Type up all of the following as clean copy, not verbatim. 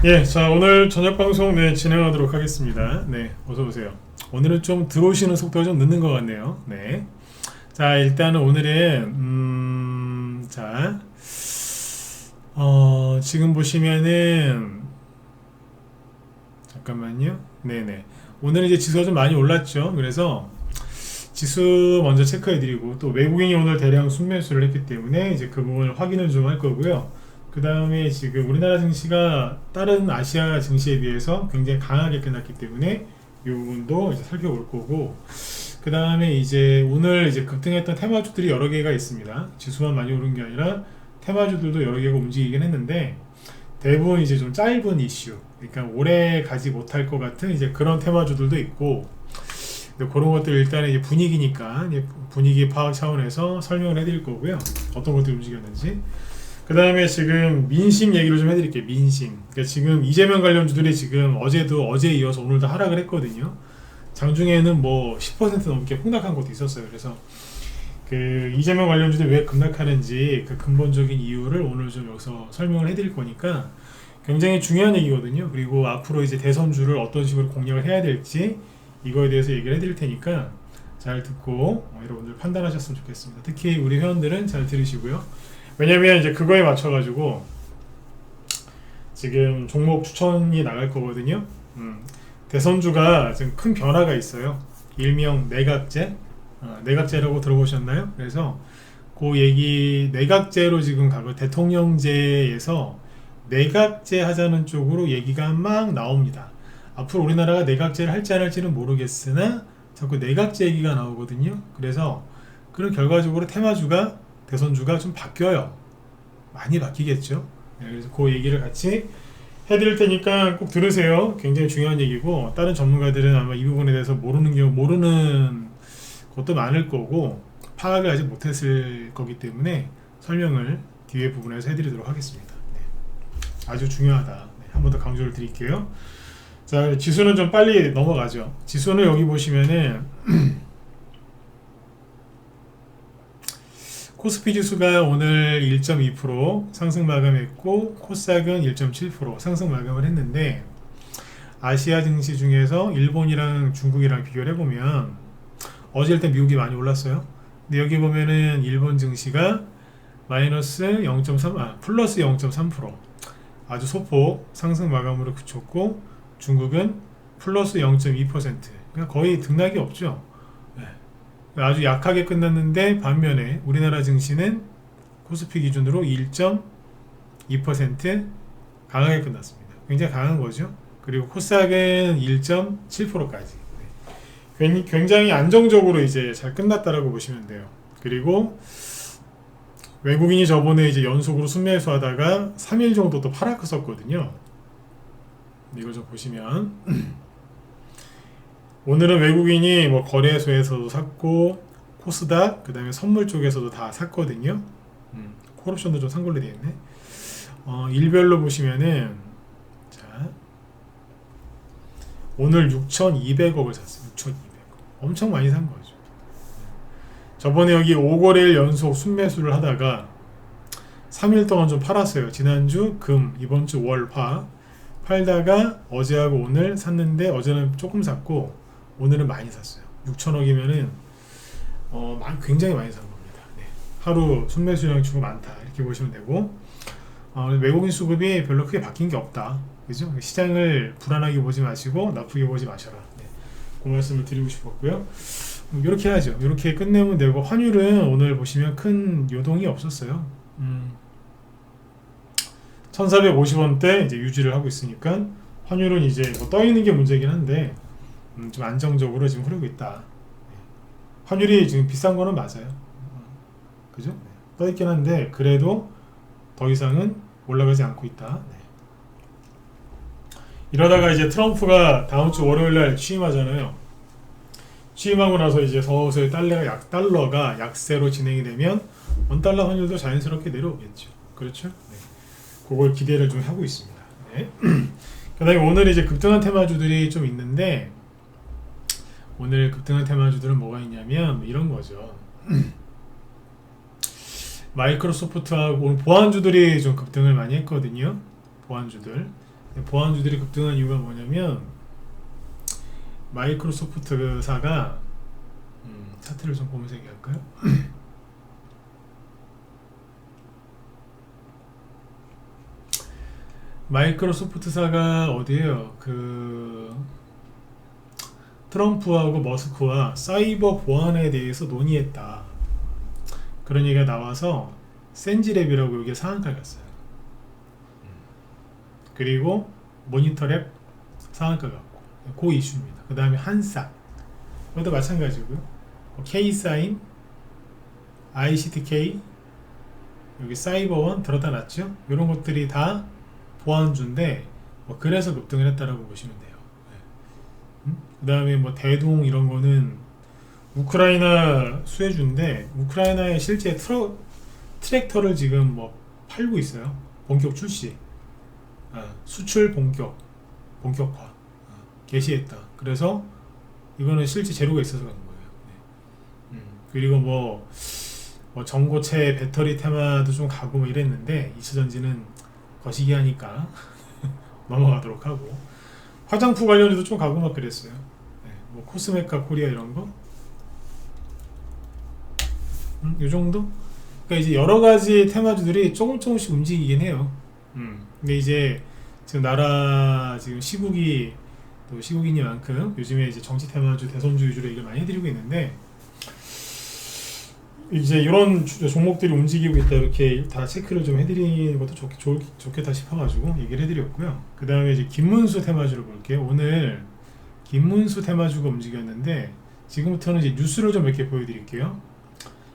예, 자 오늘 저녁 방송 진행하도록 하겠습니다. 네, 어서 오세요. 오늘은 좀 들어오시는 속도가 좀 늦는 것 같네요. 네, 자 일단은 오늘은 자 지금 보시면은 잠깐만요. 네네. 오늘 이제 지수가 좀 많이 올랐죠. 그래서 지수 먼저 체크해드리고 또 외국인이 오늘 대량 순매수를 했기 때문에 이제 그 부분을 확인을 좀 할 거고요. 그 다음에 지금 우리나라 증시가 다른 아시아 증시에 비해서 굉장히 강하게 끝났기 때문에 이 부분도 이제 살펴볼 거고, 그 다음에 이제 오늘 이제 급등했던 테마주들이 여러 개가 있습니다. 지수만 많이 오른 게 아니라 테마주들도 여러 개가 움직이긴 했는데 대부분 이제 좀 짧은 이슈, 그러니까 오래 가지 못할 것 같은 이제 그런 테마주들도 있고, 그런 것들 일단은 이제 분위기니까 이제 분위기 파악 차원에서 설명을 해드릴 거고요. 어떤 것들이 움직였는지. 그 다음에 지금 민심 얘기를 좀 해드릴게요. 민심. 그러니까 지금 이재명 관련주들이 지금 어제 이어서 오늘도 하락을 했거든요. 장중에는 뭐 10% 넘게 폭락한 것도 있었어요. 그래서 그 이재명 관련주들이 왜 급락하는지 그 근본적인 이유를 오늘 좀 여기서 설명을 해드릴 거니까 굉장히 중요한 얘기거든요. 그리고 앞으로 이제 대선주를 어떤 식으로 공략을 해야 될지 이거에 대해서 얘기를 해드릴 테니까 잘 듣고 여러분들 판단하셨으면 좋겠습니다. 특히 우리 회원들은 잘 들으시고요. 왜냐면 이제 그거에 맞춰가지고 지금 종목 추천이 나갈 거거든요. 대선주가 지금 큰 변화가 있어요. 일명 내각제, 내각제라고 들어보셨나요? 그래서 그 얘기 내각제로 지금 가고 대통령제에서 내각제 하자는 쪽으로 얘기가 막 나옵니다. 앞으로 우리나라가 내각제를 할지 안 할지는 모르겠으나 자꾸 내각제 얘기가 나오거든요. 그래서 그런 결과적으로 테마주가 대선주가 좀 바뀌어요. 많이 바뀌겠죠. 네, 그래서 그 얘기를 같이 해드릴 테니까 꼭 들으세요. 굉장히 중요한 얘기고, 다른 전문가들은 아마 이 부분에 대해서 모르는 것도 많을 거고 파악을 아직 못했을 거기 때문에 설명을 뒤에 부분에서 해드리도록 하겠습니다. 네. 아주 중요하다. 네, 한 번 더 강조를 드릴게요. 자, 지수는 좀 빨리 넘어가죠. 지수는 여기 보시면은 코스피 지수가 오늘 1.2% 상승 마감했고 코스닥은 1.7% 상승 마감을 했는데, 아시아 증시 중에서 일본이랑 중국이랑 비교를 해보면 어제 일단 미국이 많이 올랐어요. 근데 여기 보면은 일본 증시가 마이너스 0.3, 플러스 0.3% 아주 소폭 상승 마감으로 그쳤고, 중국은 플러스 0.2%, 그러니까 거의 등락이 없죠. 아주 약하게 끝났는데 반면에 우리나라 증시는 코스피 기준으로 1.2% 강하게 끝났습니다. 굉장히 강한 거죠. 그리고 코스닥은 1.7%까지 굉장히 안정적으로 이제 잘 끝났다라고 보시면 돼요. 그리고 외국인이 저번에 이제 연속으로 순매수 하다가 3일 정도 또 하락했었거든요. 이걸 좀 보시면 오늘은 외국인이 뭐 거래소에서도 샀고 코스닥, 그 다음에 선물 쪽에서도 다 샀거든요. 콜옵션도 좀 산 걸로 되어 있네. 일별로 보시면은 자 오늘 6,200억을 샀어요. 6,200억. 엄청 많이 산 거죠. 저번에 여기 5거래일 연속 순매수를 하다가 3일 동안 좀 팔았어요. 지난주 금, 이번주 월, 화 팔다가 어제하고 오늘 샀는데 어제는 조금 샀고 오늘은 많이 샀어요. 6천억이면은 굉장히 많이 산 겁니다. 네. 하루 순매수량 주고 많다 이렇게 보시면 되고, 외국인 수급이 별로 크게 바뀐 게 없다. 그죠? 시장을 불안하게 보지 마시고 나쁘게 보지 마셔라. 네. 그 말씀을 드리고 싶었고요. 이렇게 하죠. 이렇게 끝내면 되고, 환율은 오늘 보시면 큰 요동이 없었어요. 1450원대 이제 유지를 하고 있으니까 환율은 이제 뭐 떠 있는 게 문제긴 한데 좀 안정적으로 지금 흐르고 있다. 환율이 지금 비싼 거는 맞아요. 그죠? 떠 있긴 한데 그래도 더 이상은 올라가지 않고 있다. 이러다가 이제 트럼프가 다음 주 월요일 날 취임하잖아요. 취임하고 나서 이제 서서히 달러가 약세로 진행이 되면 원달러 환율도 자연스럽게 내려오겠죠. 그렇죠? 네. 그걸 기대를 좀 하고 있습니다. 네. 그 다음에 오늘 이제 급등한 테마주들이 좀 있는데, 오늘 급등한 테마주들은 뭐가 있냐면 이런 거죠. 마이크로소프트하고 오늘 보안주들이 좀 급등을 많이 했거든요. 보안주들. 보안주들이 급등한 이유가 뭐냐면 마이크로소프트사가 차트를 좀 보면서 얘기할까요? 마이크로소프트사가 어디에요? 그 트럼프하고 머스크와 사이버 보안에 대해서 논의했다. 그런 얘기가 나와서 센지랩이라고 여기에 상한가를 갔어요. 그리고 모니터랩 상한가 갔고 그 이슈입니다. 그 다음에 한사 이것도 마찬가지고요. K사인, ICTK, 여기 사이버원 들어다 놨죠. 이런 것들이 다 보안주인데 그래서 급등을 했다라고 보시면 돼요. 그 다음에 대동 이런 거는 우크라이나 수혜주인데 우크라이나에 실제 트랙터를 지금 팔고 있어요. 본격 출시, 수출 본격화 개시했다. 그래서 이거는 실제 재료가 있어서 그런 거예요. 그리고 전고체 배터리 테마도 좀 가고 이랬는데 2차전지는 거시기 하니까 넘어가도록 하고 화장품 관련주도 좀 가고 그랬어요. 코스메카 코리아 이런 거 요 정도? 그러니까 이제 여러 가지 테마주들이 조금씩 움직이긴 해요. 근데 이제 지금 나라 지금 시국이니만큼 요즘에 이제 정치 테마주, 대선주 위주로 얘기를 많이 해드리고 있는데 이제 이런 종목들이 움직이고 있다 이렇게 다 체크를 좀 해드리는 것도 좋겠다 싶어가지고 얘기를 해드렸고요. 그 다음에 이제 김문수 테마주를 볼게요. 오늘 김문수 테마주가 움직였는데 지금부터는 이제 뉴스를 좀 몇 개 보여드릴게요.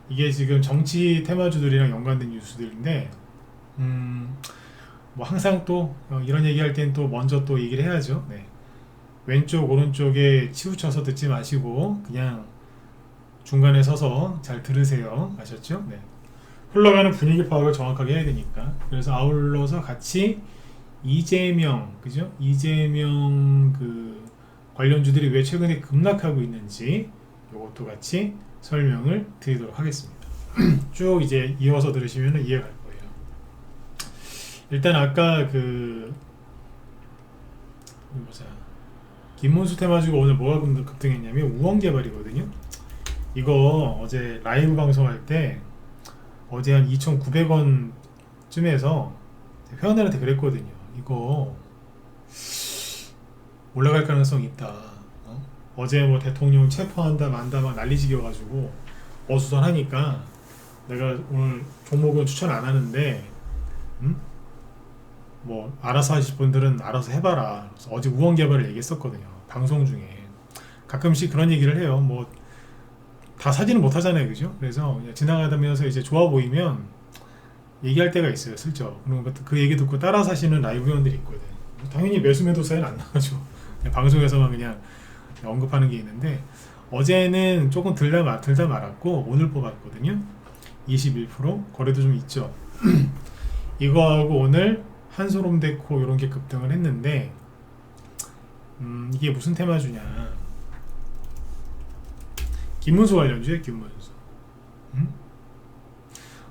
이게 지금 정치 테마주들이랑 연관된 뉴스들인데 항상 또 이런 얘기할 땐 또 먼저 또 얘기를 해야죠. 왼쪽 오른쪽에 치우쳐서 듣지 마시고 그냥 중간에 서서 잘 들으세요. 아셨죠? 흘러가는 분위기 파악을 정확하게 해야 되니까. 그래서 아울러서 같이 이재명 그 관련주들이 왜 최근에 급락하고 있는지 이것도 같이 설명을 드리도록 하겠습니다. 쭉 이제 이어서 들으시면 이해가 갈 거예요. 일단 아까 김문수 테마주가 오늘 뭐가 급등했냐면 우원개발이거든요. 이거 어제 라이브 방송할 때 어제 한 2,900원 쯤에서 회원들한테 그랬거든요. 이거 올라갈 가능성이 있다. 어제 대통령 체포한다 만다 막 난리지겨가지고 어수선하니까 내가 오늘 종목은 추천 안 하는데 알아서 하실 분들은 알아서 해봐라. 그래서 어제 우원개발을 얘기했었거든요. 방송 중에 가끔씩 그런 얘기를 해요. 다 사지는 못하잖아요, 그죠? 그래서 그냥 지나가면서 이제 좋아 보이면 얘기할 때가 있어요, 슬쩍. 그 얘기 듣고 따라 사시는 라이브 회원들이 있거든. 당연히 매수매도 사이는 안 나가죠. 방송에서만 그냥 언급하는 게 있는데 어제는 조금 들다 말았고 오늘 뽑았거든요. 21% 거래도 좀 있죠. 이거하고 오늘 한솔홈데코 이런 게 급등을 했는데 이게 무슨 테마주냐? 김문수 관련주예요, 김문수.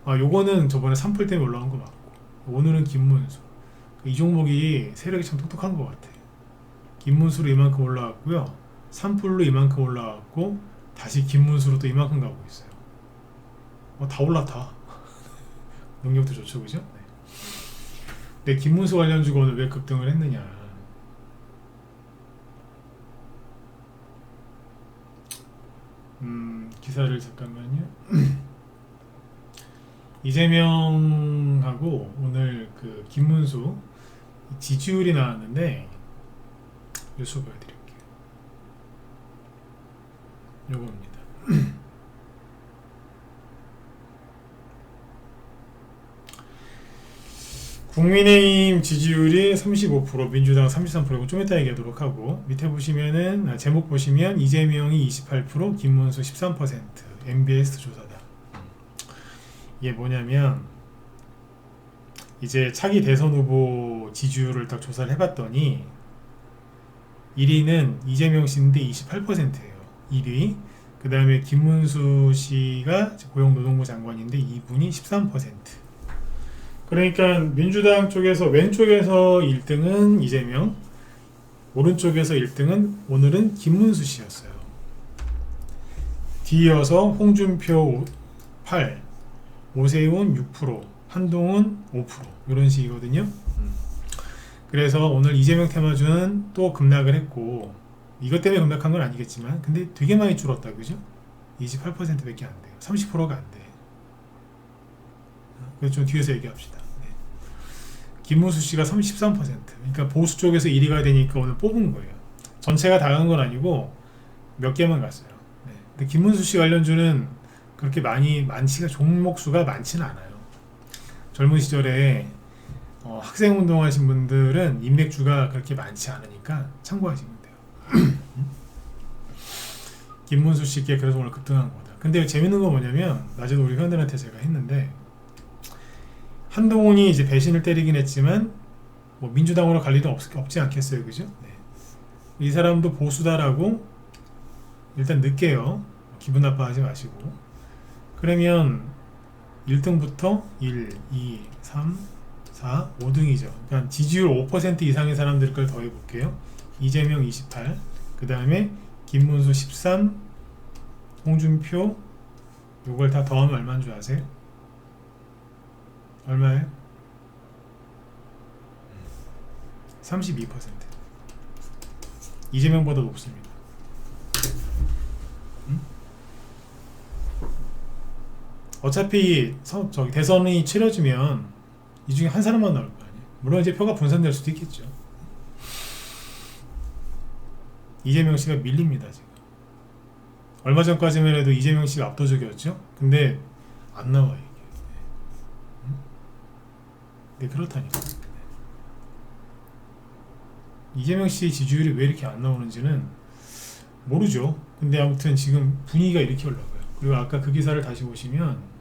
요거는 저번에 산불 때문에 올라온 거 맞고 오늘은 김문수. 이 종목이 세력이 참 똑똑한 것 같아. 김문수로 이만큼 올라왔고요. 산불로 이만큼 올라왔고 다시 김문수로 또 이만큼 가고 있어요. 다 올라타. 능력도 좋죠, 그죠? 근데 김문수 관련주가 오늘 왜 급등을 했느냐? 기사를 잠깐만요. 이재명하고 오늘 그 김문수 지지율이 나왔는데 뉴스 보여드릴게요. 요겁니다. 국민의힘 지지율이 35%, 민주당 33%고 좀 이따 얘기하도록 하고 밑에 보시면은 제목 보시면 이재명이 28%, 김문수 13% MBS 조사다. 이게 뭐냐면 이제 차기 대선 후보 지지율을 딱 조사를 해봤더니 1위는 이재명 씨인데 28%예요. 1위. 그 다음에 김문수 씨가 고용노동부 장관인데 이분이 13%. 그러니까 민주당 쪽에서 왼쪽에서 1등은 이재명, 오른쪽에서 1등은 오늘은 김문수 씨였어요. 뒤이어서 홍준표 8, 오세훈 6%, 한동훈 5% 이런 식이거든요. 그래서 오늘 이재명 테마주는 또 급락을 했고, 이것 때문에 급락한 건 아니겠지만 근데 되게 많이 줄었다, 그죠? 28%밖에 안 돼요. 30%가 안 돼. 그래서 좀 뒤에서 얘기합시다. 네. 김문수 씨가 33%. 그러니까 보수 쪽에서 1위가 되니까 오늘 뽑은 거예요. 전체가 다 간 건 아니고 몇 개만 갔어요. 네. 근데 김문수 씨 관련주는 그렇게 종목 수가 많지는 않아요. 젊은 시절에 학생 운동하신 분들은 인맥주가 그렇게 많지 않으니까 참고하시면 돼요. 김문수 씨께 그래서 오늘 급등한 거다. 근데 재밌는 건 뭐냐면, 낮에도 우리 회원들한테 제가 했는데, 한동훈이 이제 배신을 때리긴 했지만 뭐 민주당으로 갈 일은 없지 않겠어요, 그죠? 네. 이 사람도 보수다라고 일단 늦게요. 기분 나빠하지 마시고. 그러면 1등부터 1, 2, 3, 4, 5등이죠. 그러니까 지지율 5% 이상의 사람들 걸 더해볼게요. 이재명 28, 그 다음에 김문수 13, 홍준표, 요걸 다 더하면 얼마인 줄 아세요? 얼마예요? 32%. 이재명보다 높습니다. 어차피 대선이 치러지면 이 중에 한 사람만 나올 거 아니에요. 물론 이제 표가 분산될 수도 있겠죠. 이재명 씨가 밀립니다, 지금. 얼마 전까지만 해도 이재명 씨가 압도적이었죠. 근데 안 나와요, 이게. 네, 그렇다니까. 이재명 씨 지지율이 왜 이렇게 안 나오는지는 모르죠. 근데 아무튼 지금 분위기가 이렇게 올라가요. 그리고 아까 그 기사를 다시 보시면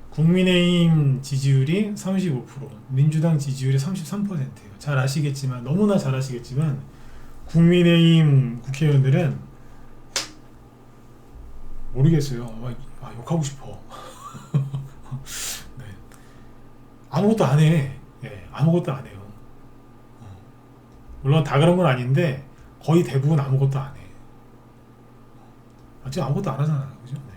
국민의힘 지지율이 35%, 민주당 지지율이 33%예요. 잘 아시겠지만, 너무나 잘 아시겠지만 국민의힘 국회의원들은 모르겠어요. 욕하고 싶어. 네. 아무것도 안 해. 네, 아무것도 안 해요. 물론 다 그런 건 아닌데 거의 대부분 아무것도 안 해. 지금 아무것도 안 하잖아요, 그죠? 네.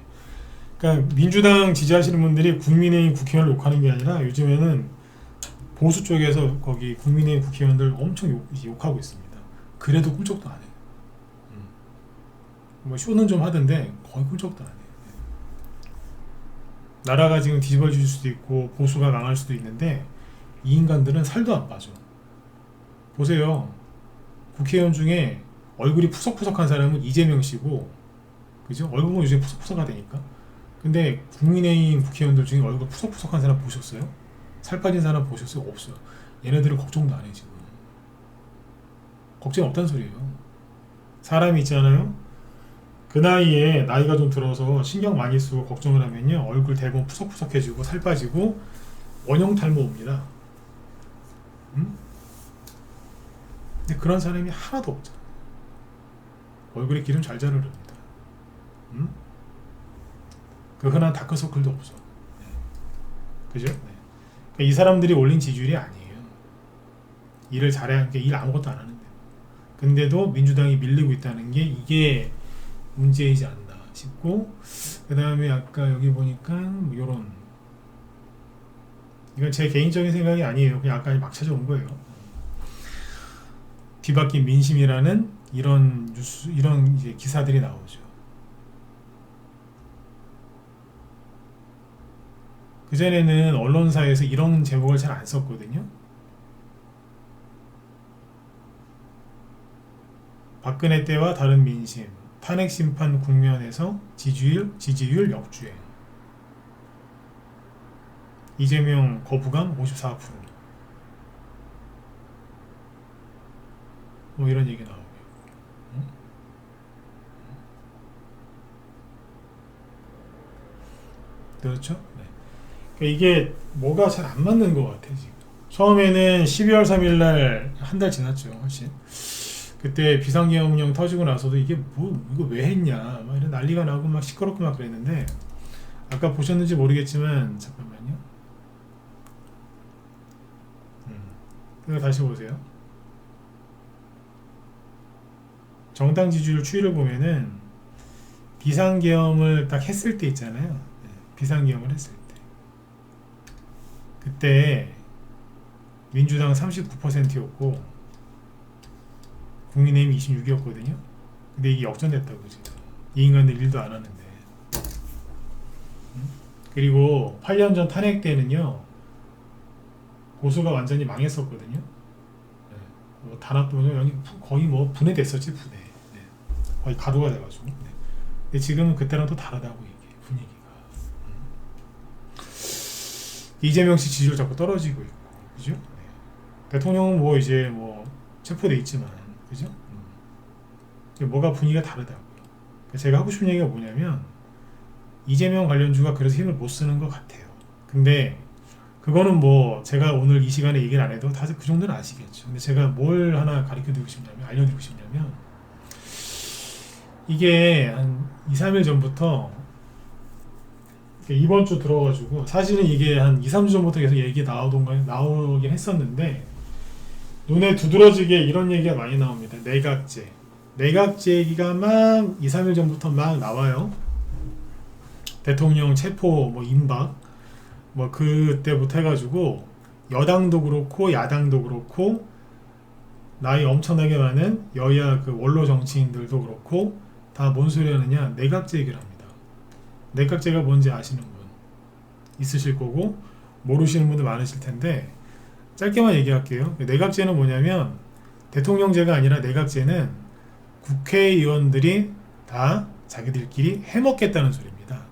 그러니까 민주당 지지하시는 분들이 국민의힘 국회의원을 욕하는 게 아니라 요즘에는 보수 쪽에서 거기 국민의힘 국회의원들 엄청 욕하고 있습니다. 그래도 꿈쩍도 안 해요. 뭐 쇼는 좀 하던데 거의 꿈쩍도 안 해요. 나라가 지금 뒤집어질 수도 있고 보수가 망할 수도 있는데 이 인간들은 살도 안 빠져. 보세요. 국회의원 중에 얼굴이 푸석푸석한 사람은 이재명 씨고, 그죠? 얼굴은 요즘 푸석푸석하다니까. 근데 국민의힘 국회의원들 중에 얼굴 푸석푸석한 사람 보셨어요? 살 빠진 사람 보셨어요? 없어요. 얘네들은 걱정도 안 해, 지금. 걱정 없단 소리예요. 사람이 있잖아요. 그 나이에 나이가 좀 들어서 신경 많이 쓰고 걱정을 하면요, 얼굴 대부분 푸석푸석해지고 살 빠지고 원형 탈모 옵니다. 근데 그런 사람이 하나도 없잖아. 얼굴에 기름 잘 자르릅니다. 그 흔한 다크서클도 없어. 네. 그죠? 네. 그러니까 이 사람들이 올린 지지율이 아니에요. 일을 잘해야 하는 게 일 아무것도 안 하는데. 근데도 민주당이 밀리고 있다는 게 이게 문제이지 않나 싶고, 그 다음에 아까 여기 보니까 뭐 요런, 이건 제 개인적인 생각이 아니에요. 그냥 아까 막 찾아온 거예요. 뒤바뀐 민심이라는 이런 뉴스, 이런 이제 기사들이 나오죠. 그전에는 언론사에서 이런 제목을 잘 안 썼거든요. 박근혜 때와 다른 민심, 탄핵 심판 국면에서 지지율 역주행. 이재명 거부감 54%. 뭐 이런 얘기 나오고. 그렇죠? 네. 그러니까 이게 뭐가 잘 안 맞는 것 같아, 지금. 처음에는 12월 3일 날 한 달 지났죠, 훨씬. 그때 비상계엄령 터지고 나서도 이게 이거 왜 했냐, 막 이런 난리가 나고 막 시끄럽고 막 그랬는데, 아까 보셨는지 모르겠지만 잠깐만요. 이거 다시 보세요. 정당 지지율 추이를 보면은 비상계엄을 딱 했을 때 있잖아요. 네, 비상계엄을 했을 때 그때 민주당 39%였고 국민의힘 26이었거든요. 근데 이게 역전됐다고 지금. 이 인간들 일도 안 하는데. 그리고 8년 전 탄핵 때는요 보수가 완전히 망했었거든요. 네. 뭐 단합도 거의 뭐 분해됐었지 분해. 네. 거의 가루가 돼가지고. 네. 근데 지금은 그때랑 또 다르다고 이게 분위기가. 이재명 씨 지지율 자꾸 떨어지고 있고, 그죠? 네. 대통령은 뭐 이제 뭐 체포돼 있지만, 그죠? 뭐가 분위기가 다르다고요. 제가 하고 싶은 얘기가 뭐냐면 이재명 관련주가 그래서 힘을 못 쓰는 것 같아요. 근데 그거는 뭐 제가 오늘 이 시간에 얘기를 안 해도 다들 그 정도는 아시겠죠. 근데 제가 뭘 하나 가르쳐드리고 싶냐면, 알려드리고 싶냐면, 이게 한 2, 3일 전부터 이번 주 들어가지고 사실은 이게 한 2, 3주 전부터 계속 얘기 나오긴 했었는데 눈에 두드러지게 이런 얘기가 많이 나옵니다. 내각제 얘기가 막 2, 3일 전부터 막 나와요. 대통령 체포 뭐 임박 뭐 그때부터 해가지고 여당도 그렇고 야당도 그렇고 나이 엄청나게 많은 여야 그 원로 정치인들도 그렇고 다 뭔 소리 하느냐, 내각제 얘기를 합니다. 내각제가 뭔지 아시는 분 있으실 거고 모르시는 분들 많으실 텐데 짧게만 얘기할게요. 내각제는 뭐냐면 대통령제가 아니라 내각제는 국회의원들이 다 자기들끼리 해먹겠다는 소리입니다.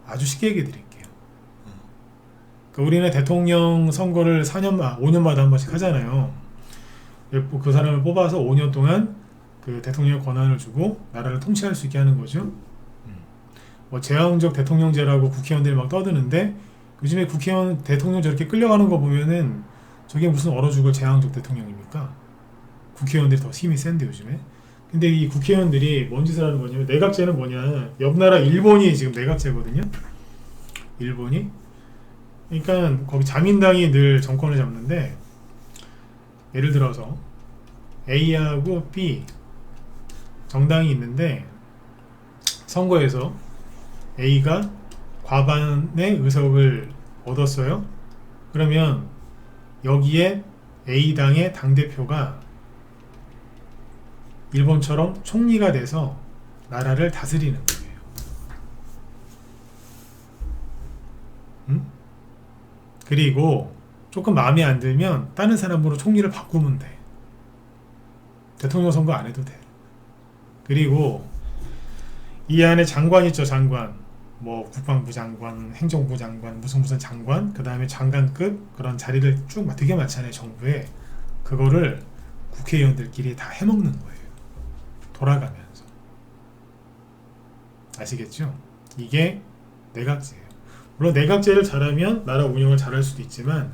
아주 쉽게 얘기해 드릴게요. 그러니까 우리는 대통령 선거를 5년마다 한 번씩 하잖아요. 그 사람을 뽑아서 5년 동안 그 대통령의 권한을 주고 나라를 통치할 수 있게 하는 거죠. 뭐 제왕적 대통령제라고 국회의원들이 막 떠드는데 요즘에 국회의원 대통령 저렇게 끌려가는 거 보면은 저게 무슨 얼어 죽을 제왕적 대통령입니까? 국회의원들이 더 힘이 센데 요즘에. 근데 이 국회의원들이 뭔 짓을 하는 거냐면, 내각제는 뭐냐, 옆 나라 일본이 지금 내각제거든요. 일본이. 그러니까 거기 자민당이 늘 정권을 잡는데 예를 들어서 A하고 B 정당이 있는데 선거에서 A가 과반의 의석을 얻었어요. 그러면 여기에 A당의 당대표가 일본처럼 총리가 돼서 나라를 다스리는 거예요. 그리고 조금 마음에 안 들면 다른 사람으로 총리를 바꾸면 돼. 대통령 선거 안 해도 돼. 그리고 이 안에 장관 있죠, 장관. 뭐 국방부 장관, 행정부 장관, 무슨 장관, 그 다음에 장관급 그런 자리를 쭉 되게 많잖아요, 정부에. 그거를 국회의원들끼리 다 해먹는 거예요. 돌아가면서. 아시겠죠? 이게 내각제예요. 물론 내각제를 잘하면 나라 운영을 잘할 수도 있지만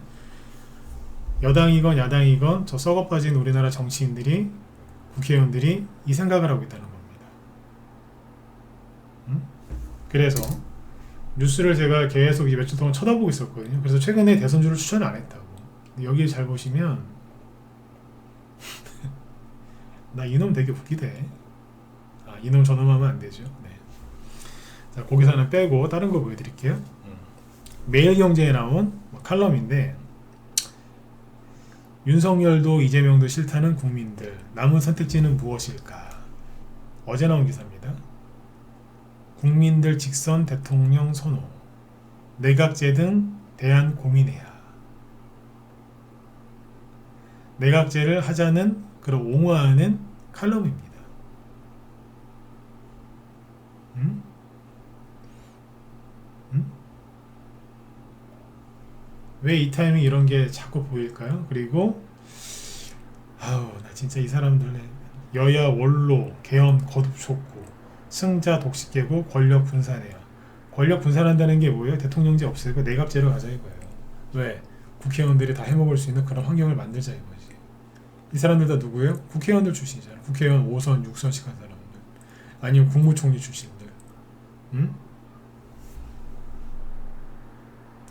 여당이건 야당이건 저 썩어빠진 우리나라 정치인들이, 국회의원들이 이 생각을 하고 있다는 겁니다. 그래서 뉴스를 제가 계속 며칠 동안 쳐다보고 있었거든요. 그래서 최근에 대선주를 추천 안 했다고. 여기 잘 보시면 나 이놈 되게 웃기대. 이놈 저놈 하면 안 되죠. 네. 자, 거기서는 빼고 다른 거 보여드릴게요. 매일경제에 나온 칼럼인데, 윤석열도 이재명도 싫다는 국민들, 남은 선택지는 무엇일까? 어제 나온 기사입니다. 국민들 직선 대통령 선호, 내각제 등 대안 고민해야. 내각제를 하자는 그런 옹호하는 칼럼입니다. 왜 이 타이밍 이런 게 자꾸 보일까요? 그리고 나 진짜 이 사람들 여야 원로 계엄 거듭 촉구, 승자 독식 깨고 권력 분산해야. 권력 분산한다는 게 뭐예요? 대통령제 없애고 내각제로 가자 이거예요. 왜? 국회의원들이 다 해먹을 수 있는 그런 환경을 만들자 이거지. 이 사람들 다 누구예요? 국회의원들 출신이잖아요. 국회의원 5선, 6선씩 한 사람들. 아니면 국무총리 출신들.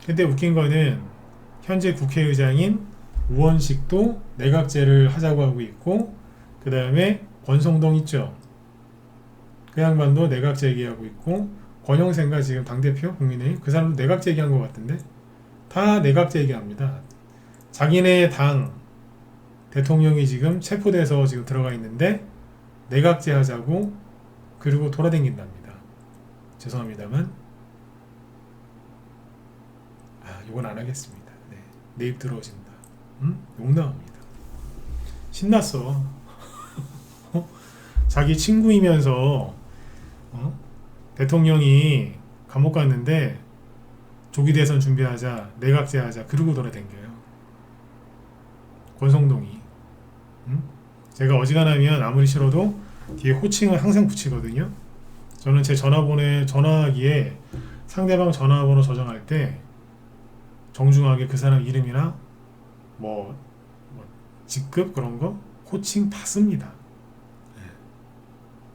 근데 웃긴 거는 현재 국회의장인 우원식도 내각제를 하자고 하고 있고, 그 다음에 권성동 있죠. 그 양반도 내각제 얘기하고 있고, 권영생가 지금 당대표 국민의힘 그 사람도 내각제 얘기한 것 같은데 다 내각제 얘기합니다. 자기네 당 대통령이 지금 체포돼서 지금 들어가 있는데 내각제 하자고 그리고 돌아다닌답니다. 죄송합니다만 이건 안 하겠습니다. 네. 내 입 들어오신다. 욕 나옵니다. 신났어. 자기 친구이면서 대통령이 감옥 갔는데 조기 대선 준비하자, 내각제 하자, 그러고 돌아댕겨요. 권성동이. 제가 어지간하면 아무리 싫어도 뒤에 호칭을 항상 붙이거든요. 저는 제 전화기에 상대방 전화번호 저장할 때 정중하게 그 사람 이름이나 뭐 직급 그런 거 호칭 다 씁니다.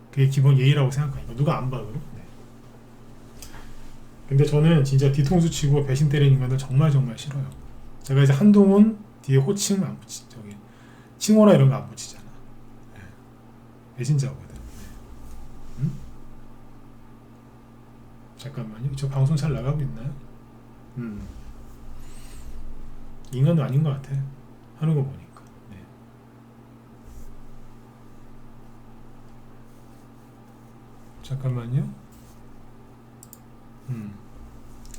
그게 기본 예의라고 생각하니까 누가 안 봐도. 네. 근데 저는 진짜 뒤통수 치고 배신 때리는 인간들 정말 싫어요. 제가 이제 한동훈 뒤에 호칭 안 붙이, 저기 칭호나 이런 거 안 붙이잖아. 네. 배신자거든. 네. 잠깐만요. 저 방송 잘 나가고 있나요? 인간도 아닌 것 같아. 하는 거 보니까. 네. 잠깐만요.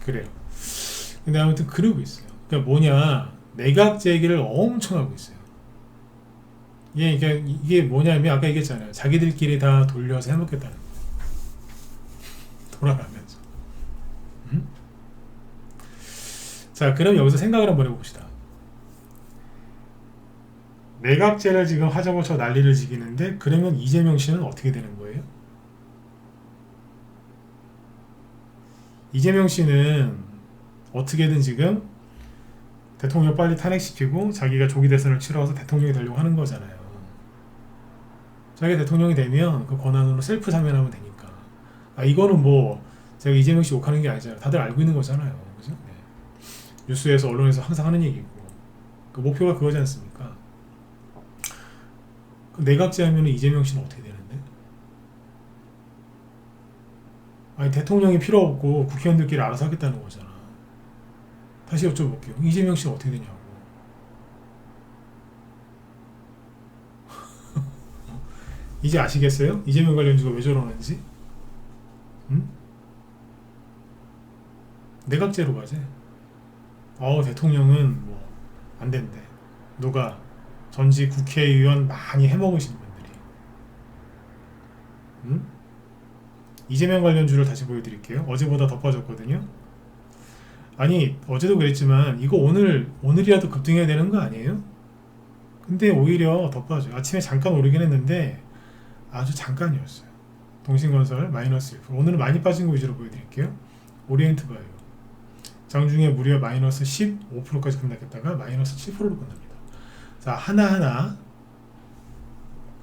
그래요. 근데 아무튼 그러고 있어요. 그러니까 뭐냐, 내각제 얘기를 엄청 하고 있어요. 이게 뭐냐면 아까 얘기했잖아요. 자기들끼리 다 돌려서 해먹겠다는 거. 돌아가면서. 자, 그럼 여기서 생각을 한번 해봅시다. 내각제를 지금 하자고 저 난리를 지기는데 그러면 이재명 씨는 어떻게 되는 거예요? 이재명 씨는 어떻게든 지금 대통령 빨리 탄핵시키고 자기가 조기 대선을 치러서 대통령이 되려고 하는 거잖아요. 자기가 대통령이 되면 그 권한으로 셀프 사면하면 되니까. 이거는 뭐 제가 이재명 씨 욕하는 게 아니잖아요. 다들 알고 있는 거잖아요. 그죠? 네. 뉴스에서 언론에서 항상 하는 얘기고 그 목표가 그거지 않습니까? 그 내각제 하면 이재명 씨는 어떻게 되는데? 대통령이 필요 없고 국회의원들끼리 알아서 하겠다는 거잖아. 다시 여쭤볼게요. 이재명 씨는 어떻게 되냐고. 이제 아시겠어요? 이재명 관련주가 왜 저러는지? 내각제로 가지. 대통령은 뭐 안 된대. 누가? 전직 국회의원 많이 해먹으신 분들이. 이재명 관련주를 다시 보여드릴게요. 어제보다 더 빠졌거든요. 아니 어제도 그랬지만 이거 오늘이라도 급등해야 되는 거 아니에요? 근데 오히려 더 빠져요. 아침에 잠깐 오르긴 했는데 아주 잠깐이었어요. 동신건설 마이너스 1%. 오늘은 많이 빠진 거 위주로 보여드릴게요. 오리엔트 바이오 장중에 무려 마이너스 15%까지 급락했다가 마이너스 7%로 끝납니다. 자, 하나하나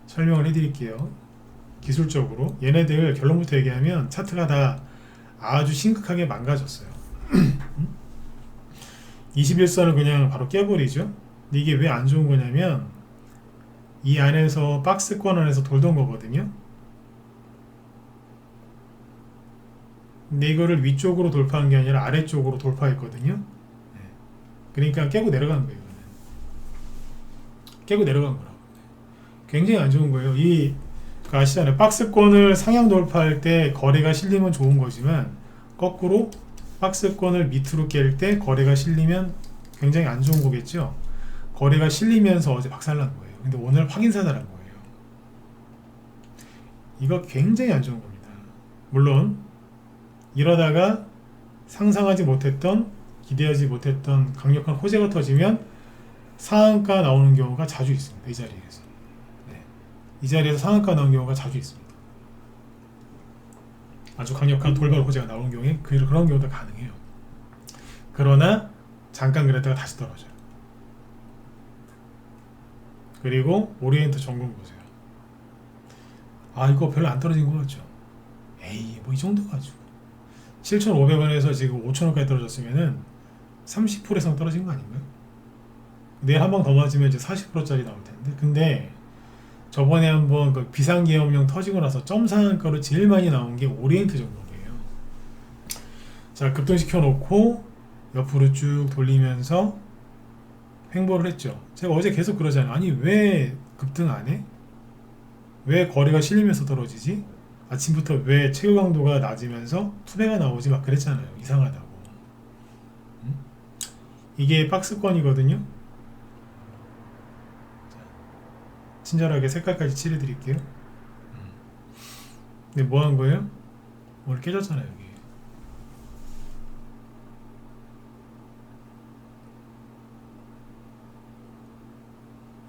설명을 해드릴게요. 기술적으로 얘네들 결론부터 얘기하면 차트가 다 아주 심각하게 망가졌어요. 21선을 그냥 바로 깨버리죠. 근데 이게 왜 안 좋은 거냐면 이 안에서 박스권 안에서 돌던 거거든요. 근데 이거를 위쪽으로 돌파한 게 아니라 아래쪽으로 돌파했거든요. 그러니까 깨고 내려간 거예요. 깨고 내려간 거라고. 굉장히 안 좋은 거예요. 아시잖아요. 박스권을 상향 돌파할 때 거래가 실리면 좋은 거지만 거꾸로 박스권을 밑으로 깰 때 거래가 실리면 굉장히 안 좋은 거겠죠. 거래가 실리면서 어제 박살난 거예요. 근데 오늘 확인사다란 거예요. 이거 굉장히 안 좋은 겁니다. 물론 이러다가 상상하지 못했던, 기대하지 못했던 강력한 호재가 터지면 상한가 나오는 경우가 자주 있습니다. 이 자리에서. 이 자리에서 상한가 나오는 경우가 자주 있습니다. 아주 강력한 돌발 호재가 나오는 경우에 그런 경우도 가능해요. 그러나 잠깐 그랬다가 다시 떨어져요. 그리고 오리엔트 전공 보세요. 이거 별로 안 떨어진 것 같죠? 에이, 뭐 이 정도 가지고 7,500원에서 지금 5,000원까지 떨어졌으면은 30% 이상 떨어진 거 아닌가요? 내일 한 방 더 맞으면 이제 40%짜리 나올 텐데. 근데 저번에 한번 그 비상계엄령 터지고 나서 점 상한가로 제일 많이 나온 게 오리엔트 정도예요. 자, 급등시켜 놓고 옆으로 쭉 돌리면서 횡보를 했죠. 제가 어제 계속 그러잖아요. 아니 왜 급등 안 해? 왜 거래가 실리면서 떨어지지? 아침부터 왜 최고 강도가 낮으면서 투매가 나오지? 막 그랬잖아요. 이상하다고. 이게 박스권이거든요. 친절하게 색깔까지 칠해드릴게요. 근데 뭐 한 거예요? 오늘 깨졌잖아요. 여기.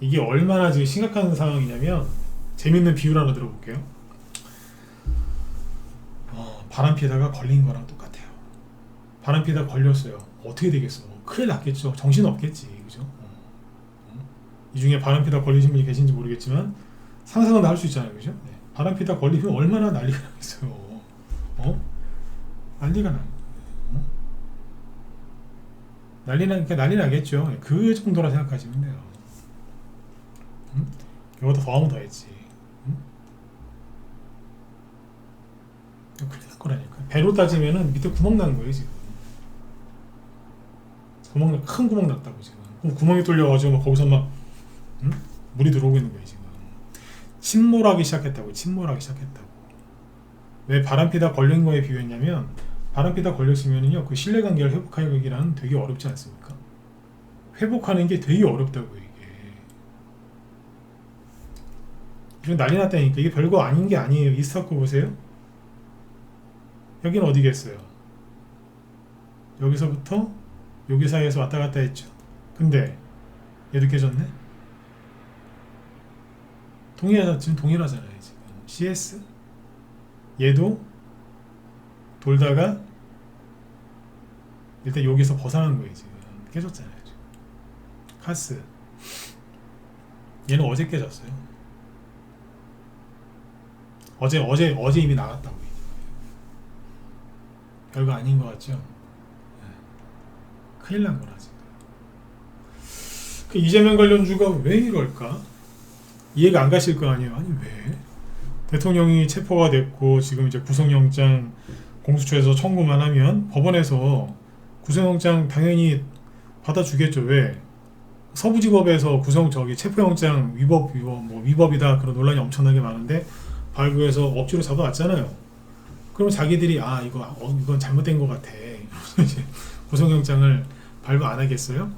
이게 얼마나 지금 심각한 상황이냐면 재밌는 비유를 하나 들어볼게요. 바람 피다가 걸린 거랑 똑같아요. 바람 피다 걸렸어요. 어떻게 되겠어? 큰일 났겠죠. 정신 없겠지, 그죠? 이 중에 바람 피다 걸리신 분이 계신지 모르겠지만 상상은 할 수 있잖아요, 그죠? 네. 바람 피다 걸리면 얼마나 난리가 나겠어요. 난리가 나. 난리 나겠죠. 네. 그 정도라 생각하시면 돼요. 이거보다 더 하면 더 했지. 큰일 날 거라니까. 배로 따지면은 밑에 구멍 난 거예요 지금. 큰 구멍 났다고 지금. 그럼 구멍이 뚫려가지고 막 거기서 막 물이 들어오고 있는 거예요 지금. 침몰하기 시작했다고. 왜 바람피다 걸린 거에 비유했냐면 바람피다 걸렸으면은요 그 신뢰관계를 회복하기란 되게 어렵지 않습니까? 회복하는 게 되게 어렵다고 이게. 지금 난리 났다니까. 이게 별거 아닌 게 아니에요. 이스타코 보세요. 여기는 어디겠어요? 여기서부터 여기 사이에서 왔다 갔다 했죠. 근데 얘도 깨졌네. 지금 동일하잖아요. 지금 CS 얘도 돌다가 일단 여기서 벗어난 거예요. 지금 깨졌잖아요. 지금. 카스 얘는 어제 깨졌어요. 어제 이미 나갔다고. 별거 아닌 것 같죠? 네. 큰일 난 거라 지금. 그 이재명 관련주가 왜 이럴까? 이해가 안 가실 거 아니에요. 아니 왜? 대통령이 체포가 됐고 지금 이제 구속영장 공수처에서 청구만 하면 법원에서 구속영장 당연히 받아주겠죠. 왜? 서부지법에서 체포영장 위법이다 그런 논란이 엄청나게 많은데 발부해서 억지로 잡아왔잖아요. 그럼 자기들이 이건 잘못된 것 같아. 이제 구속영장을 발부 안 하겠어요?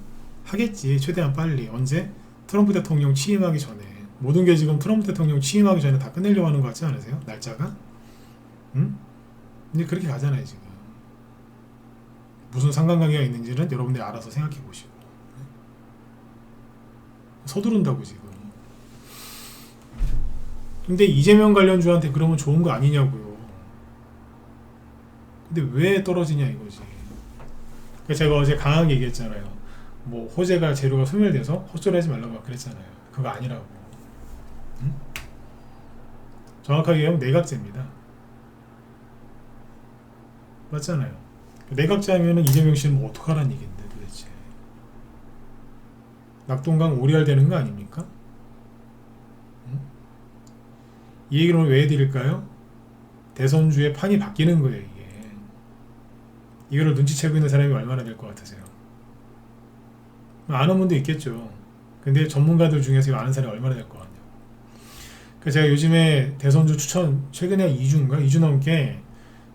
하겠지. 최대한 빨리. 언제? 트럼프 대통령 취임하기 전에. 모든 게 지금 트럼프 대통령 취임하기 전에 다 끝내려고 하는 것 같지 않으세요? 날짜가? 응? 근데 그렇게 가잖아요 지금. 무슨 상관관계가 있는지는 여러분들이 알아서 생각해 보시고. 서두른다고 지금. 근데 이재명 관련주한테 그러면 좋은 거 아니냐고요. 근데 왜 떨어지냐 이거지. 제가 어제 강하게 얘기했잖아요. 뭐 호재가 재료가 소멸돼서 헛소리하지 말라고 그랬잖아요. 그거 아니라고. 응? 정확하게 얘기하면 내각제입니다. 맞잖아요. 내각제 하면은 이재명 씨는 뭐 어떡하라는 얘기인데 도대체. 낙동강 오리알 되는 거 아닙니까? 응? 이 얘기를 왜 해드릴까요? 대선주의 판이 바뀌는 거예요 이게. 이거를 눈치채고 있는 사람이 얼마나 될 것 같으세요? 아는 분도 있겠죠. 근데 전문가들 중에서 이거 아는 사람이 얼마나 될 것 같냐고. 그래서 제가 요즘에 대선주 추천 최근에 2주 넘게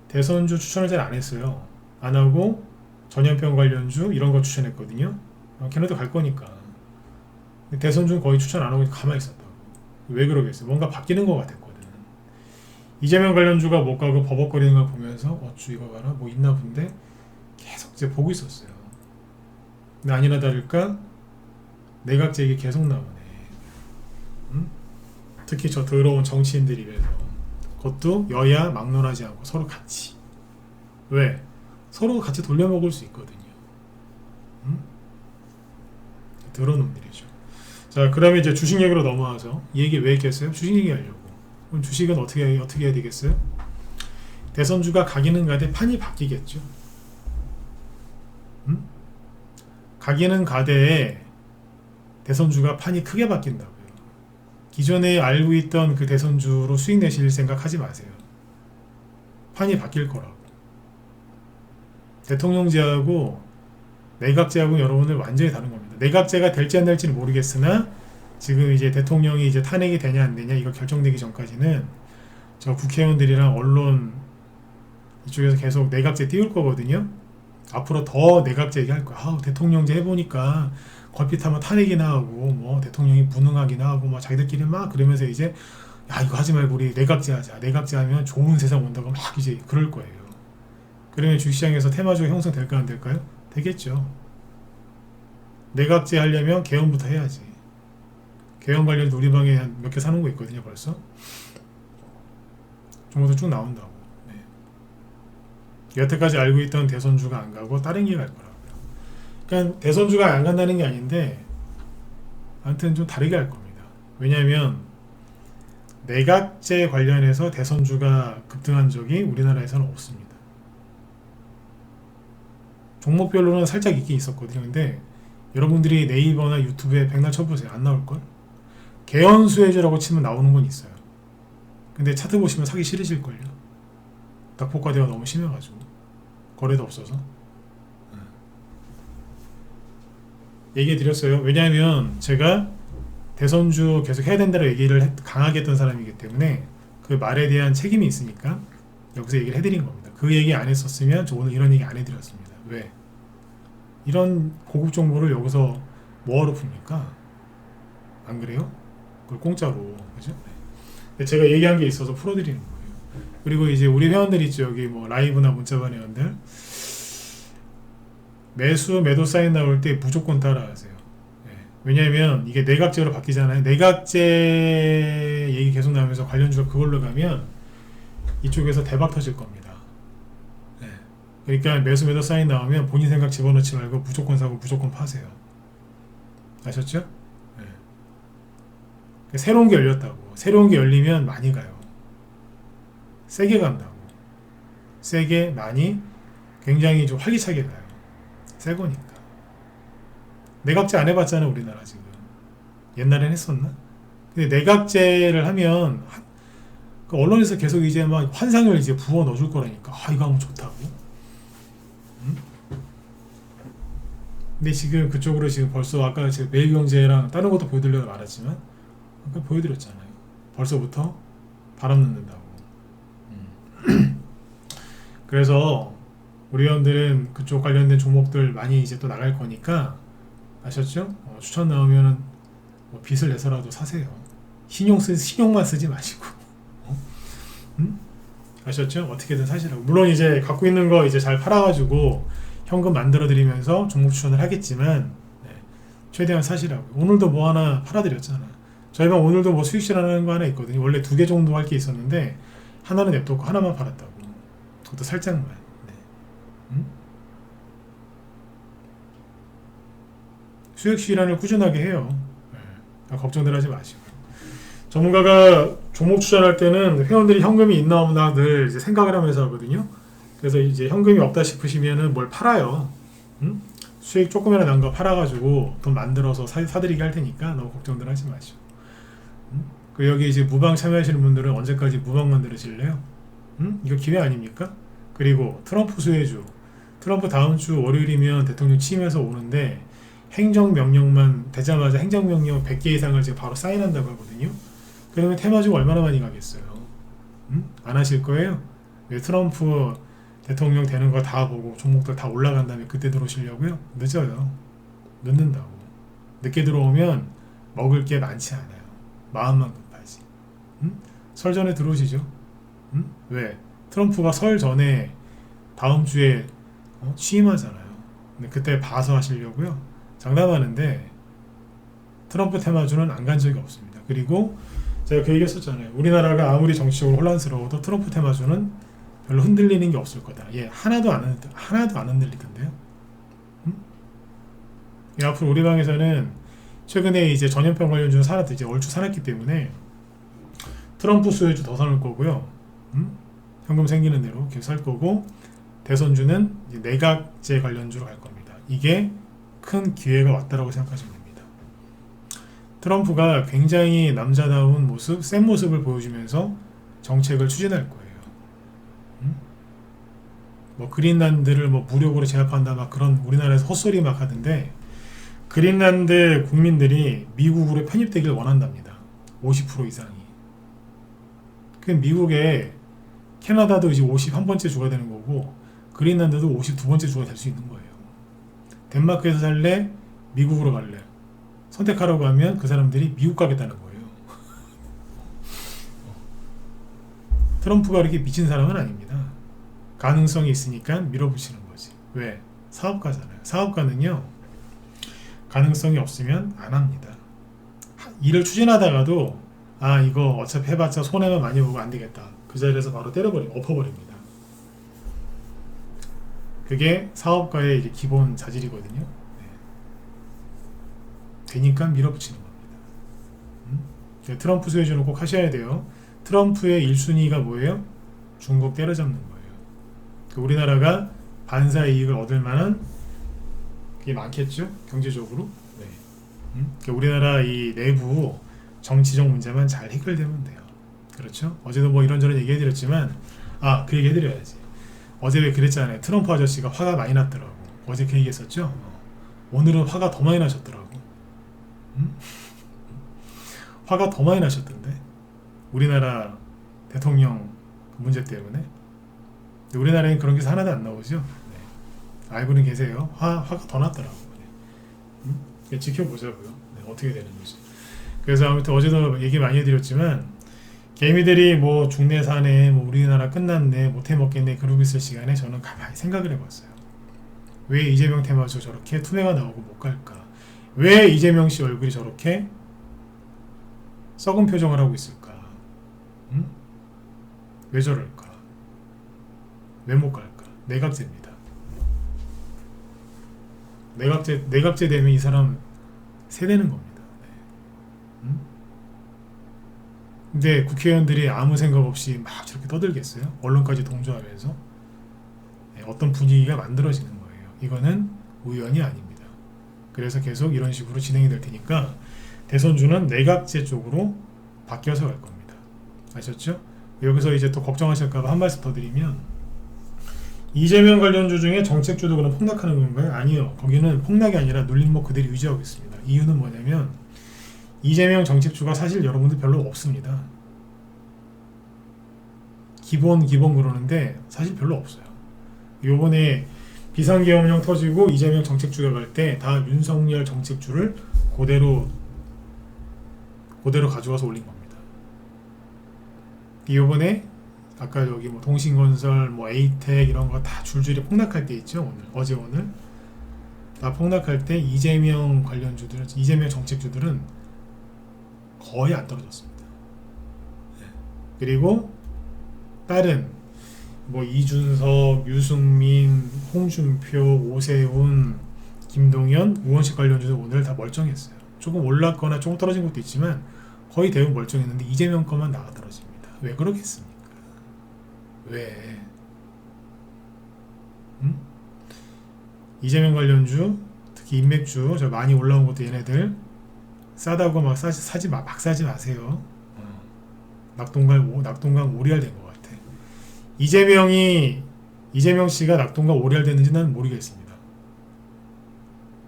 대선주 추천을 잘 안 했어요. 안 하고 전염병 관련주 이런 거 추천했거든요. 걔네도 갈 거니까. 대선주는 거의 추천 안 하고 가만히 있었다고. 왜 그러겠어요? 뭔가 바뀌는 것 같았거든. 이재명 관련주가 못 가고 버벅거리는 걸 보면서 어쭈 이거 봐라 뭐 있나 본데 계속 이제 보고 있었어요. 근데 아니나 다를까 내각제 얘기 계속 나오네. 응? 특히 저 더러운 정치인들 입에서. 그것도 여야 막론하지 않고 서로 같이. 왜? 서로 같이 돌려먹을 수 있거든요. 응? 더러운 놈들이죠. 자, 그러면 이제 주식 얘기로 넘어와서 이 얘기 왜 했겠어요? 주식 얘기 하려고. 그럼 주식은 어떻게 해야 되겠어요? 대선주가 가기는 가되 판이 바뀌겠죠. 응? 가기는 가되 대선주가 판이 크게 바뀐다고요. 기존에 알고 있던 그 대선주로 수익 내실 생각하지 마세요. 판이 바뀔 거라고. 대통령제하고 내각제하고 여러분들 완전히 다른 겁니다. 내각제가 될지 안 될지는 모르겠으나 지금 이제 대통령이 이제 탄핵이 되냐 안 되냐 이거 결정되기 전까지는 저 국회의원들이랑 언론 이쪽에서 계속 내각제 띄울 거거든요. 앞으로 더 내각제 얘기할 거야. 대통령제 해보니까 걸핏하면 탄핵이나 하고 뭐 대통령이 무능하기나 하고 뭐 자기들끼리 막 그러면서 이제 야 이거 하지 말고 우리 내각제 하자. 내각제 하면 좋은 세상 온다고 막 이제 그럴 거예요. 그러면 주식시장에서 테마주가 형성될까 안 될까요? 되겠죠. 내각제 하려면 개헌부터 해야지. 개헌 관련 우리 방에 한 몇 개 사는 거 있거든요 벌써. 정보도 쭉 나온다고. 네. 여태까지 알고 있던 대선주가 안 가고 다른 게 갈 거라고요. 그러니까 대선주가 안 간다는 게 아닌데 아무튼 좀 다르게 할 겁니다. 왜냐하면 내각제 관련해서 대선주가 급등한 적이 우리나라에서는 없습니다. 종목별로는 살짝 있긴 있었거든요. 근데 여러분들이 네이버나 유튜브에 백날 쳐보세요. 안 나올걸? 개헌수혜주라고 치면 나오는 건 있어요. 근데 차트 보시면 사기 싫으실걸요. 낙폭과대가 너무 심해가지고 거래도 없어서 얘기해 드렸어요. 왜냐하면 제가 대선주 계속 해야 된다고 얘기를 강하게 했던 사람이기 때문에 그 말에 대한 책임이 있으니까 여기서 얘기를 해드린 겁니다. 그 얘기 안 했었으면 저 오늘 이런 얘기 안 해드렸습니다. 왜? 이런 고급 정보를 여기서 뭐하러 풉니까? 안 그래요? 그걸 공짜로, 그죠? 네. 제가 얘기한 게 있어서 풀어드리는 거예요. 그리고 이제 우리 회원들 있죠. 여기 뭐 라이브나 문자반 회원들. 매수, 매도 사인 나올 때 무조건 따라하세요. 네. 왜냐하면 이게 내각제로 바뀌잖아요. 내각제 얘기 계속 나오면서 관련주가 그걸로 가면 이쪽에서 대박 터질 겁니다. 네. 그러니까 매수, 매도 사인 나오면 본인 생각 집어넣지 말고 무조건 사고 무조건 파세요. 아셨죠? 새로운 게 열렸다고. 새로운 게 열리면 많이 가요. 세게 간다고. 세게, 많이, 굉장히 좀 활기차게 가요. 새 거니까. 내각제 안 해봤잖아, 우리나라 지금. 옛날엔 했었나? 근데 내각제를 하면, 그 언론에서 계속 이제 막 환상을 이제 부어 넣어줄 거라니까. 이거 하면 좋다고. 응? 근데 지금 그쪽으로 지금 벌써 아까 제가 매일경제랑 다른 것도 보여드리려고 말했지만, 아까 보여드렸잖아요. 벌써부터 바람 넣는다고. 그래서 우리 회원들은 그쪽 관련된 종목들 많이 이제 또 나갈 거니까 아셨죠? 추천 나오면은 뭐 빚을 내서라도 사세요. 신용만 쓰지 마시고. 아셨죠? 어떻게든 사시라고. 물론 이제 갖고 있는 거 이제 잘 팔아가지고 현금 만들어 드리면서 종목 추천을 하겠지만 네, 최대한 사시라고. 오늘도 뭐 하나 팔아드렸잖아. 저희 방 오늘도 뭐 수익실하는 거 하나 있거든요. 원래 2개 정도 할 게 있었는데 하나는 냅뒀고 하나만 팔았다고. 그것도 살짝만. 네. 수익 실현을 꾸준하게 해요. 네. 걱정들 하지 마시고. 전문가가 종목 추천할 때는 회원들이 현금이 있나 없나 늘 이제 생각을 하면서 하거든요. 그래서 이제 현금이 없다 싶으시면은 뭘 팔아요. 수익 조금이나 난 거 팔아가지고 돈 만들어서 사드리게 할 테니까 너무 걱정들 하지 마시고. 그 여기 이제 무방 참여하시는 분들은 언제까지 무방만 들으실래요? 이거 기회 아닙니까? 그리고 트럼프 수혜주. 트럼프 다음 주 월요일이면 대통령 취임해서 오는데 행정명령만 되자마자 행정명령 100개 이상을 이제 바로 사인한다고 하거든요. 그러면 테마주가 얼마나 많이 가겠어요? 안 하실 거예요? 왜 트럼프 대통령 되는 거 다 보고 종목들 다 올라간 다음에 그때 들어오시려고요? 늦어요. 늦는다고. 늦게 들어오면 먹을 게 많지 않아요. 마음만 급하지. 설 전에 들어오시죠? 왜? 트럼프가 설 전에 다음 주에 취임하잖아요. 근데 그때 봐서 하시려고요? 장담하는데 트럼프 테마주는 안 간 적이 없습니다. 그리고 제가 그 얘기 했었잖아요. 우리나라가 아무리 정치적으로 혼란스러워도 트럼프 테마주는 별로 흔들리는 게 없을 거다. 하나도 안 흔들리던데요. 앞으로 우리 방에서는 최근에 이제 전염병 관련주 사놨 이제 얼추 사놨기 때문에 트럼프 수혜주 더 사놓을 거고요. 현금 생기는 대로 계속 살 거고 대선주는 이제 내각제 관련주로 갈 겁니다. 이게 큰 기회가 왔다라고 생각하시면 됩니다. 트럼프가 굉장히 남자다운 모습, 센 모습을 보여주면서 정책을 추진할 거예요. 뭐 그린란드를 뭐 무력으로 제압한다 막 그런 우리나라에서 헛소리 막 하던데, 그린란드 국민들이 미국으로 편입되길 원한답니다. 50% 이상이. 그 미국에 캐나다도 이제 51번째 주가 되는 거고, 그린란드도 52번째 주가 될 수 있는 거예요. 덴마크에서 살래? 미국으로 갈래? 선택하라고 하면 그 사람들이 미국 가겠다는 거예요. 트럼프가 그렇게 미친 사람은 아닙니다. 가능성이 있으니까 밀어붙이는 거지. 왜? 사업가잖아요. 사업가는요, 가능성이 없으면 안 합니다. 일을 추진하다가도 아 이거 어차피 해봤자 손해만 많이 보고 안 되겠다, 그 자리에서 바로 엎어버립니다. 그게 사업가의 이제 기본 자질이거든요. 네. 되니까 밀어붙이는 겁니다. 트럼프 수혜주는 꼭 하셔야 돼요. 트럼프의 1순위가 뭐예요? 중국 때려잡는 거예요. 우리나라가 반사 이익을 얻을 만한 게 많겠죠? 경제적으로. 네. 우리나라 이 내부 정치적 문제만 잘 해결되면 돼요. 그렇죠? 어제도 뭐 이런저런 얘기해드렸지만, 그 얘기 해드려야지. 어제 왜 그랬잖아요. 트럼프 아저씨가 화가 많이 났더라고. 어제 그 얘기 했었죠? 오늘은 화가 더 많이 나셨더라고. 화가 더 많이 나셨던데. 우리나라 대통령 문제 때문에. 우리나라엔 그런 게 하나도 안 나오죠? 네. 알고는 계세요. 화가 더 났더라고. 네. 지켜보자고요. 네, 어떻게 되는지. 그래서 아무튼 어제도 얘기 많이 해드렸지만, 개미들이 뭐 중내 사네, 뭐 우리나라 끝났네, 못해 먹겠네 그러고 있을 시간에 저는 가만히 생각을 해봤어요. 왜 이재명 테마주 저렇게 투매가 나오고 못 갈까? 왜 이재명 씨 얼굴이 저렇게 썩은 표정을 하고 있을까? 왜 저럴까? 왜 못 갈까? 내각제입니다. 내각제 되면 이 사람 세대는 겁니다. 네. 근데 국회의원들이 아무 생각 없이 막 저렇게 떠들겠어요? 언론까지 동조하면서. 네, 어떤 분위기가 만들어지는 거예요. 이거는 우연이 아닙니다. 그래서 계속 이런 식으로 진행이 될 테니까 대선주는 내각제 쪽으로 바뀌어서 갈 겁니다. 아셨죠? 여기서 이제 또 걱정하실까봐 한 말씀 더 드리면, 이재명 관련주 중에 정책주도 그럼 폭락하는 건가요? 아니요. 거기는 폭락이 아니라 눌림목 그대로 유지하고 있습니다. 이유는 뭐냐면, 이재명 정책주가 사실 여러분들 별로 없습니다. 기본 그러는데 사실 별로 없어요. 요번에 비상계엄령 터지고 이재명 정책주가 갈 때 다 윤석열 정책주를 그대로 가져와서 올린 겁니다. 요번에 아까 여기 뭐 동신건설, 뭐 에이텍 이런 거 다 줄줄이 폭락할 때 있죠. 오늘 다 폭락할 때 이재명 관련주들, 이재명 정책주들은 거의 안 떨어졌습니다. 그리고 다른 뭐 이준석, 유승민, 홍준표, 오세훈, 김동연, 우원식 관련주들 오늘 다 멀쩡했어요. 조금 올랐거나 조금 떨어진 것도 있지만 거의 대부분 멀쩡했는데 이재명 거만 나가 떨어집니다. 왜 그러겠습니까? 왜? 이재명 관련주, 특히 인맥주 저 많이 올라온 것도 얘네들 싸다고 막 사지 마세요. 낙동강 오리알 된 것 같아. 이재명 씨가 낙동강 오리알 됐는지 는 모르겠습니다.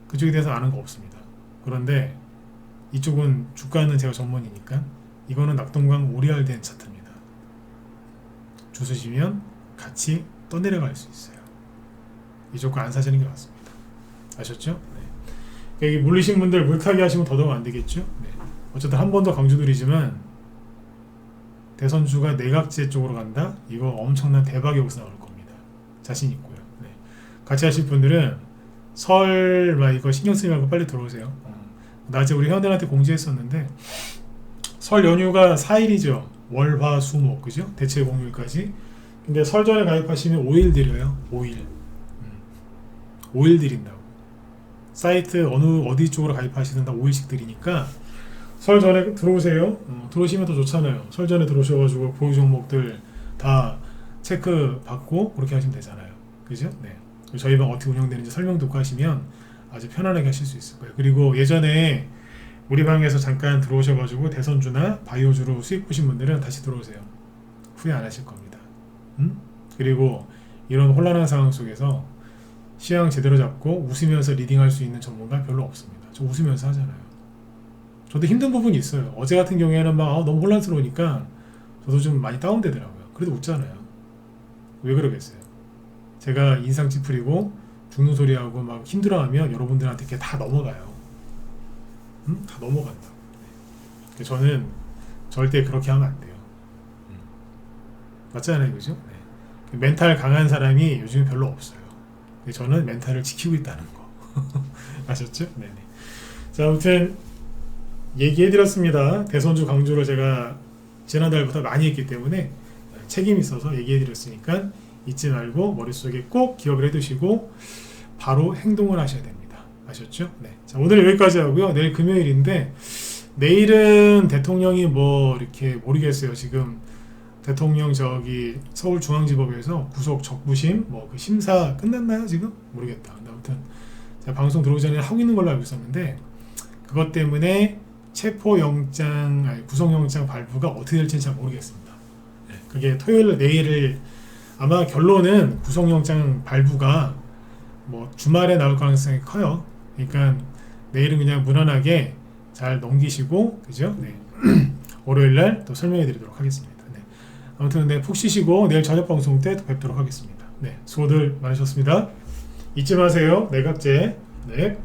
그쪽에 대해서 아는 거 없습니다. 그런데 이쪽은 주가는 제가 전문이니까 이거는 낙동강 오리알 된 차트입니다. 주수시면 같이 떠내려갈 수 있어요. 이쪽 거 안 사시는 게 맞습니다. 아셨죠? 네. 여기 물리신 분들 물타기 하시면 더더욱 안 되겠죠? 네. 어쨌든 한 번 더 강조드리지만, 대선주가 내각제 쪽으로 간다? 이거 엄청난 대박이 여기서 나올 겁니다. 자신 있고요. 네. 같이 하실 분들은 설 이거 신경 쓰지 말고 빨리 들어오세요. 낮에 우리 회원들한테 공지했었는데, 설 연휴가 4일이죠. 월, 화, 수, 목, 그죠? 대체 공휴일까지. 근데 설 전에 가입하시면 5일 드려요. 5일 드린다고. 사이트 어디 쪽으로 가입하시든 다 5일씩 드리니까 설 전에 들어오세요. 들어오시면 더 좋잖아요. 설 전에 들어오셔가지고 보유 종목들 다 체크 받고 그렇게 하시면 되잖아요. 그죠? 네. 저희 방 어떻게 운영되는지 설명 듣고 하시면 아주 편안하게 하실 수 있을 거예요. 그리고 예전에 우리 방에서 잠깐 들어오셔가지고 대선주나 바이오주로 수익 보신 분들은 다시 들어오세요. 후회 안 하실 겁니다. 그리고 이런 혼란한 상황 속에서 시향 제대로 잡고 웃으면서 리딩할 수 있는 전문가 별로 없습니다. 저 웃으면서 하잖아요. 저도 힘든 부분이 있어요. 어제 같은 경우에는 막 너무 혼란스러우니까 저도 좀 많이 다운되더라고요. 그래도 웃잖아요. 왜 그러겠어요? 제가 인상 찌푸리고 죽는 소리하고 막 힘들어하면 여러분들한테 그게 다 넘어가요. 다 넘어간다고. 네. 저는 절대 그렇게 하면 안 돼요. 맞잖아요, 그죠? 네. 멘탈 강한 사람이 요즘 별로 없어요. 저는 멘탈을 지키고 있다는 거. 아셨죠? 네네. 자, 아무튼 얘기해드렸습니다. 대선주 강조를 제가 지난달부터 많이 했기 때문에 책임이 있어서 얘기해드렸으니까 잊지 말고 머릿속에 꼭 기억을 해두시고 바로 행동을 하셔야 됩니다. 아셨죠? 네. 자, 오늘 여기까지 하고요. 내일 금요일인데 내일은 대통령이 뭐 이렇게 모르겠어요. 지금 대통령 저기 서울중앙지법에서 구속 적부심 뭐 그 심사 끝났나요 지금? 모르겠다. 근데 아무튼 제가 방송 들어오기 전에 하고 있는 걸로 알고 있었는데 그것 때문에 구속영장 발부가 어떻게 될지는 잘 모르겠습니다. 네, 그게 토요일 내일을 아마 결론은 구속영장 발부가 뭐 주말에 나올 가능성이 커요. 그러니까 내일은 그냥 무난하게 잘 넘기시고 그죠? 네. 월요일날 또 설명해드리도록 하겠습니다. 네. 아무튼 네, 푹 쉬시고 내일 저녁 방송 때 또 뵙도록 하겠습니다. 네, 수고들 많으셨습니다. 잊지 마세요. 내각제. 네.